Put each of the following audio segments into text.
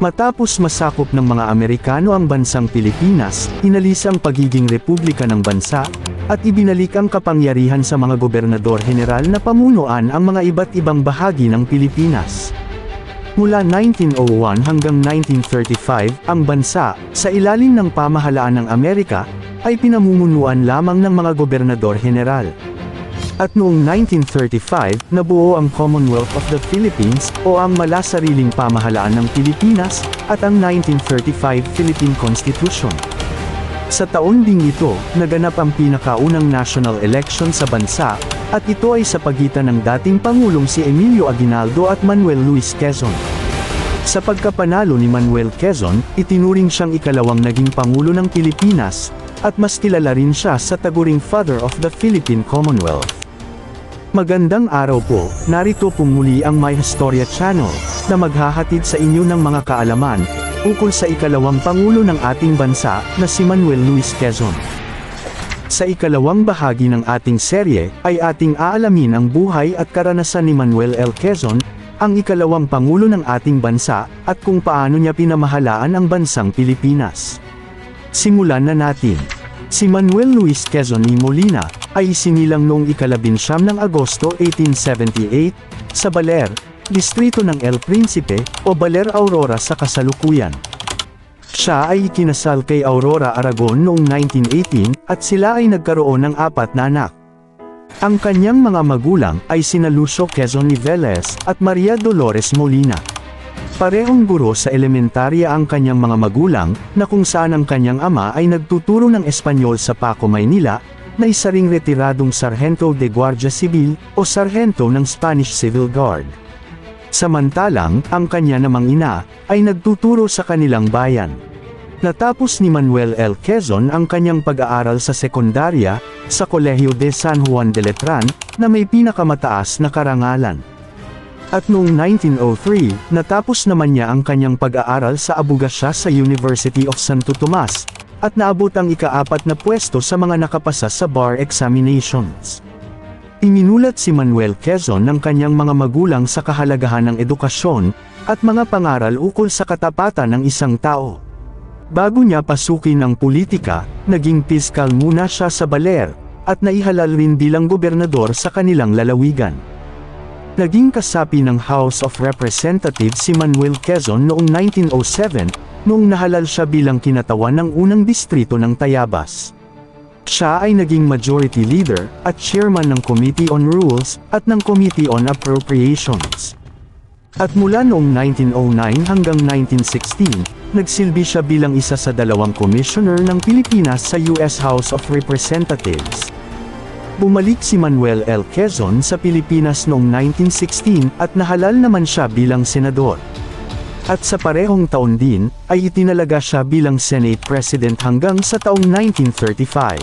Matapos masakop ng mga Amerikano ang bansang Pilipinas, inalis ang pagiging republika ng bansa, at ibinalik ang kapangyarihan sa mga gobernador-heneral na pamunuan ang mga iba't ibang bahagi ng Pilipinas. Mula 1901 hanggang 1935, ang bansa, sa ilalim ng pamahalaan ng Amerika, ay pinamumunuan lamang ng mga gobernador-heneral. At noong 1935, nabuo ang Commonwealth of the Philippines, o ang malasariling pamahalaan ng Pilipinas, at ang 1935 Philippine Constitution. Sa taon ding ito, naganap ang pinakaunang national election sa bansa, at ito ay sa pagitan ng dating Pangulong si Emilio Aguinaldo at Manuel Luis Quezon. Sa pagkapanalo ni Manuel Quezon, itinuring siyang ikalawang naging Pangulo ng Pilipinas, at mas kilala rin siya sa taguring Father of the Philippine Commonwealth. Magandang araw po, narito po muli ang My Historia Channel, na maghahatid sa inyo ng mga kaalaman, ukol sa ikalawang Pangulo ng ating bansa, na si Manuel Luis Quezon. Sa ikalawang bahagi ng ating serye, ay ating aalamin ang buhay at karanasan ni Manuel L. Quezon, ang ikalawang Pangulo ng ating bansa, at kung paano niya pinamahalaan ang bansang Pilipinas. Simulan na natin. Si Manuel Luis Quezon y Molina, ay isinilang noong ika-19 ng Agosto 1878, sa Baler, distrito ng El Principe, o Baler Aurora sa kasalukuyan. Siya ay ikinasal kay Aurora Aragon noong 1918, at sila ay nagkaroon ng 4 na anak. Ang kanyang mga magulang ay sina Lucio Quezon Niveles at Maria Dolores Molina. Parehong guro sa elementarya ang kanyang mga magulang, na kung saan ang kanyang ama ay nagtuturo ng Espanyol sa Paco, Maynila, na isa ring retiradong Sargento de Guardia Civil, o Sargento ng Spanish Civil Guard. Samantalang, ang kanya namang ina, ay nagtuturo sa kanilang bayan. Natapos ni Manuel L. Quezon ang kanyang pag-aaral sa sekundarya, sa Kolehiyo de San Juan de Letran, na may pinakamataas na karangalan. At noong 1903, natapos naman niya ang kanyang pag-aaral sa Abugasya sa University of Santo Tomas, at naabot ang ika-4 na pwesto sa mga nakapasa sa bar examinations. Iminulat si Manuel Quezon ng kanyang mga magulang sa kahalagahan ng edukasyon, at mga pangaral ukol sa katapatan ng isang tao. Bago niya pasukin ang politika, naging piskal muna siya sa Baler, at naihalal rin bilang gobernador sa kanilang lalawigan. Naging kasapi ng House of Representatives si Manuel Quezon noong 1907, noong nahalal siya bilang kinatawan ng unang distrito ng Tayabas. Siya ay naging majority leader, at chairman ng Committee on Rules, at ng Committee on Appropriations. At mula noong 1909 hanggang 1916, nagsilbi siya bilang isa sa 2 commissioner ng Pilipinas sa US House of Representatives. Bumalik si Manuel L. Quezon sa Pilipinas noong 1916 at nahalal naman siya bilang senador. At sa parehong taon din, ay itinalaga siya bilang Senate President hanggang sa taong 1935.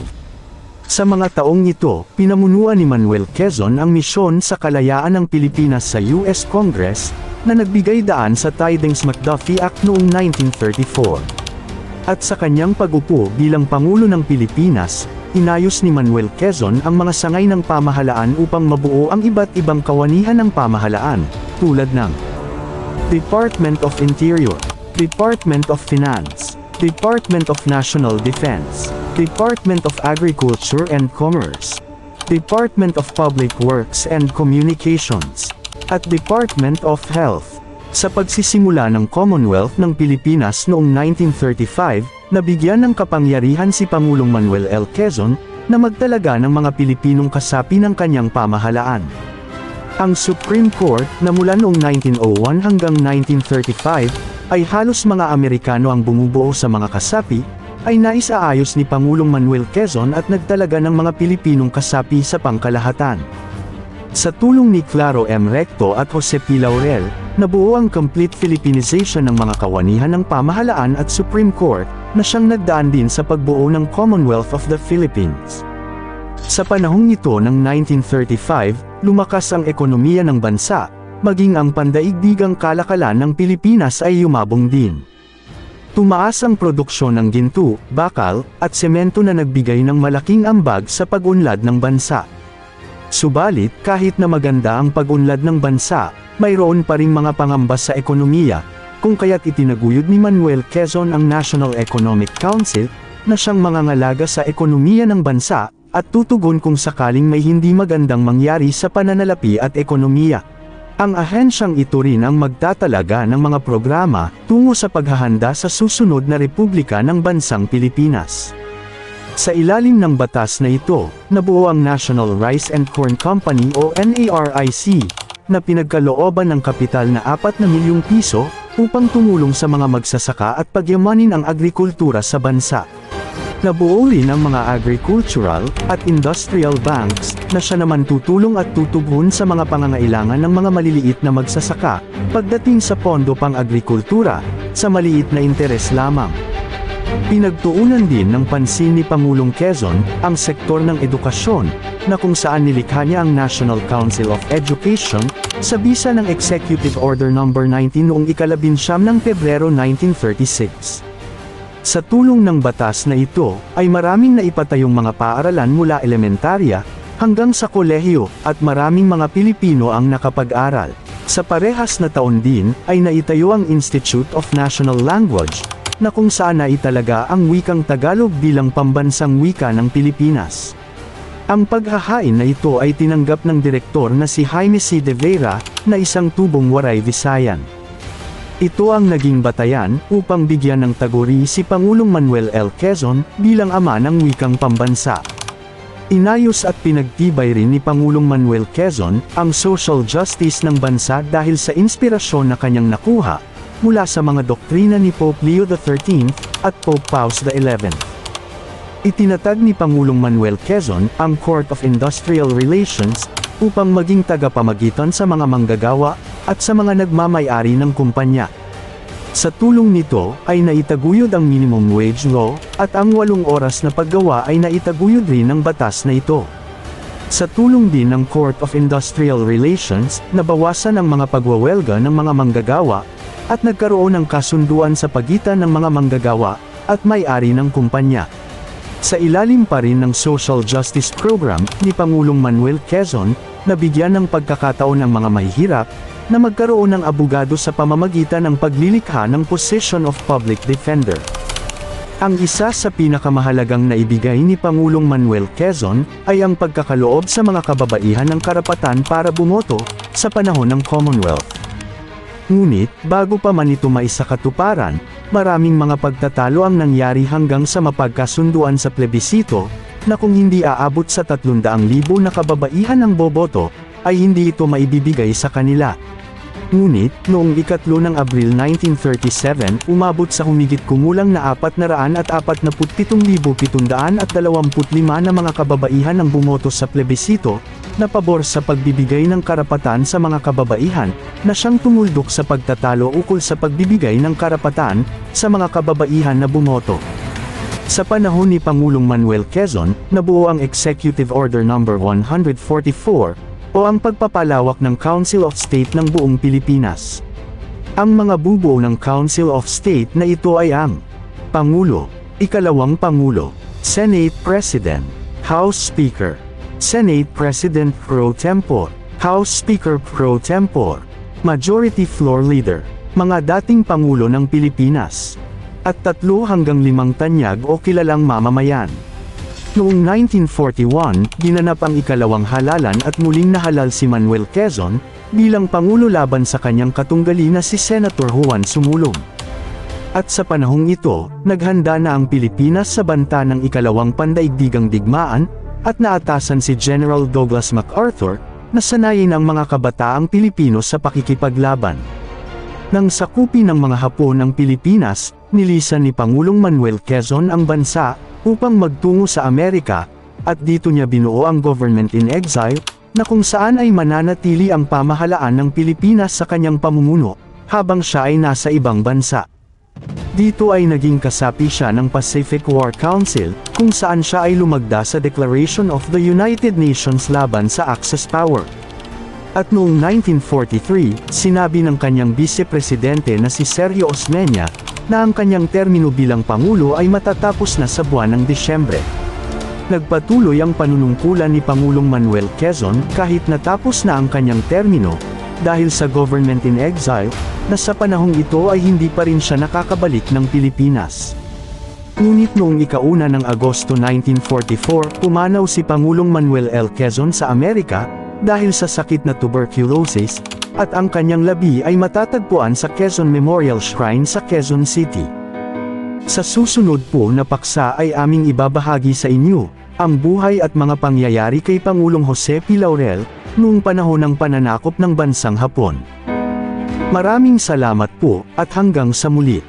Sa mga taong ito, pinamunuan ni Manuel Quezon ang misyon sa kalayaan ng Pilipinas sa US Congress, na nagbigay daan sa Tydings-McDuffie Act noong 1934. At sa kanyang pag-upo bilang Pangulo ng Pilipinas, inayos ni Manuel Quezon ang mga sangay ng pamahalaan upang mabuo ang iba't ibang kawanihan ng pamahalaan, tulad ng Department of Interior, Department of Finance, Department of National Defense, Department of Agriculture and Commerce, Department of Public Works and Communications, at Department of Health. Sa pagsisimula ng Commonwealth ng Pilipinas noong 1935, nabigyan ng kapangyarihan si Pangulong Manuel L. Quezon, na magtalaga ng mga Pilipinong kasapi ng kanyang pamahalaan. Ang Supreme Court, na mula noong 1901 hanggang 1935, ay halos mga Amerikano ang bumubuo sa mga kasapi, ay naisaayos ni Pangulong Manuel Quezon at nagtalaga ng mga Pilipinong kasapi sa pangkalahatan. Sa tulong ni Claro M. Recto at Jose P. Laurel, nabuo ang complete Filipinization ng mga kawanihan ng pamahalaan at Supreme Court, na siyang nagdaan din sa pagbuo ng Commonwealth of the Philippines. Sa panahong ito ng 1935, lumakas ang ekonomiya ng bansa, maging ang pandaigdigang kalakalan ng Pilipinas ay yumabong din. Tumaas ang produksyon ng ginto, bakal, at semento na nagbigay ng malaking ambag sa pag-unlad ng bansa. Subalit, kahit na maganda ang pag-unlad ng bansa, mayroon pa ring mga pangamba sa ekonomiya, kung kaya't itinaguyod ni Manuel Quezon ang National Economic Council, na siyang mangangalaga sa ekonomiya ng bansa, at tutugon kung sakaling may hindi magandang mangyari sa pananalapi at ekonomiya. Ang ahensyang ito rin ang magtatalaga ng mga programa, tungo sa paghahanda sa susunod na Republika ng Bansang Pilipinas. Sa ilalim ng batas na ito, nabuo ang National Rice and Corn Company o NARIC, na pinagkalooban ng kapital na 4 na milyong piso, upang tumulong sa mga magsasaka at pagyamanin ang agrikultura sa bansa. Nabuo rin ang mga agricultural at industrial banks, na siya naman tutulong at tutugon sa mga pangangailangan ng mga maliliit na magsasaka, pagdating sa pondo pang-agrikultura, sa maliit na interes lamang. Pinagtuunan din ng pansin ni Pangulong Quezon, ang sektor ng edukasyon, na kung saan nilikha niya ang National Council of Education, sa bisa ng Executive Order No. 19 noong 19 ng Pebrero 1936. Sa tulong ng batas na ito, ay maraming naipatayong mga paaralan mula elementarya, hanggang sa kolehiyo, at maraming mga Pilipino ang nakapag-aral. Sa parehas na taon din, ay naitayo ang Institute of National Language, na kung saan naitalaga ang wikang Tagalog bilang pambansang wika ng Pilipinas. Ang paghahain na ito ay tinanggap ng direktor na si Jaime C. de Vera, na isang tubong Waray Visayan. Ito ang naging batayan, upang bigyan ng taguri si Pangulong Manuel L. Quezon, bilang ama ng wikang pambansa. Inayos at pinagtibay rin ni Pangulong Manuel Quezon, ang social justice ng bansa dahil sa inspirasyon na kanyang nakuha, mula sa mga doktrina ni Pope Leo XIII, at Pope Pius XI. Itinatag ni Pangulong Manuel Quezon, ang Court of Industrial Relations, upang maging tagapamagitan sa mga manggagawa, at sa mga nagmamay-ari ng kumpanya. Sa tulong nito, ay naitaguyod ang minimum wage law, at ang 8 oras na paggawa ay naitaguyod rin ng batas na ito. Sa tulong din ng Court of Industrial Relations, nabawasan ang mga pagwawelga ng mga manggagawa, at nagkaroon ng kasunduan sa pagitan ng mga manggagawa, at may-ari ng kumpanya. Sa ilalim pa rin ng Social Justice Program, ni Pangulong Manuel Quezon, nabigyan ng pagkakataon ng mga mahihirap, na magkaroon ng abogado sa pamamagitan ng paglilikha ng Position of Public Defender. Ang isa sa pinakamahalagang naibigay ni Pangulong Manuel Quezon, ay ang pagkakaloob sa mga kababaihan ng karapatan para bumoto, sa panahon ng Commonwealth. Ngunit, bago pa man ito maisakatuparan, maraming mga pagtatalo ang nangyari hanggang sa mapagkasunduan sa plebisito, na kung hindi aabot sa 300,000 na kababaihan ang boboto, ay hindi ito maibibigay sa kanila. Ngunit, noong 3 ng Abril 1937, umabot sa humigit kumulang na 447,725 na mga kababaihan ang bumoto sa plebisito, na pabor sa pagbibigay ng karapatan sa mga kababaihan, na siyang tumuldok sa pagtatalo ukol sa pagbibigay ng karapatan, sa mga kababaihan na bumoto. Sa panahon ni Pangulong Manuel Quezon, nabuo ang Executive Order No. 144, o ang pagpapalawak ng Council of State ng buong Pilipinas. Ang mga bubuo ng Council of State na ito ay ang Pangulo, Ikalawang Pangulo, Senate President, House Speaker, Senate President Pro Tempore, House Speaker Pro Tempore, Majority Floor Leader, mga dating Pangulo ng Pilipinas, at 3 hanggang 5 tanyag o kilalang mamamayan. Noong 1941, ginanap ang ikalawang halalan at muling nahalal si Manuel Quezon, bilang Pangulo laban sa kanyang katunggali na si Senator Juan Sumulong. At sa panahong ito, naghanda na ang Pilipinas sa banta ng ikalawang pandaigdigang digmaan, at naatasan si General Douglas MacArthur, na sanayin ang mga kabataang Pilipino sa pakikipaglaban. Nang sakupin ng mga Hapon ang Pilipinas, nilisan ni Pangulong Manuel Quezon ang bansa, upang magtungo sa Amerika, at dito niya binuo ang Government in Exile, na kung saan ay mananatili ang pamahalaan ng Pilipinas sa kanyang pamumuno, habang siya ay nasa ibang bansa. Dito ay naging kasapi siya ng Pacific War Council, kung saan siya ay lumagda sa Declaration of the United Nations laban sa Axis Power. At noong 1943, sinabi ng kanyang vice-presidente na si Sergio Osmeña, na ang kanyang termino bilang Pangulo ay matatapos na sa buwan ng Disyembre. Nagpatuloy ang panunungkulan ni Pangulong Manuel Quezon kahit natapos na ang kanyang termino, dahil sa government in exile, na sa panahong ito ay hindi pa rin siya nakakabalik ng Pilipinas. Ngunit noong ika-1 ng Agosto 1944, pumanaw si Pangulong Manuel L. Quezon sa Amerika, dahil sa sakit na tuberculosis, at ang kanyang labi ay matatagpuan sa Quezon Memorial Shrine sa Quezon City. Sa susunod po na paksa ay aming ibabahagi sa inyo, ang buhay at mga pangyayari kay Pangulong Jose P. Laurel, noong panahon ng pananakop ng bansang Hapon. Maraming salamat po, at hanggang sa muli.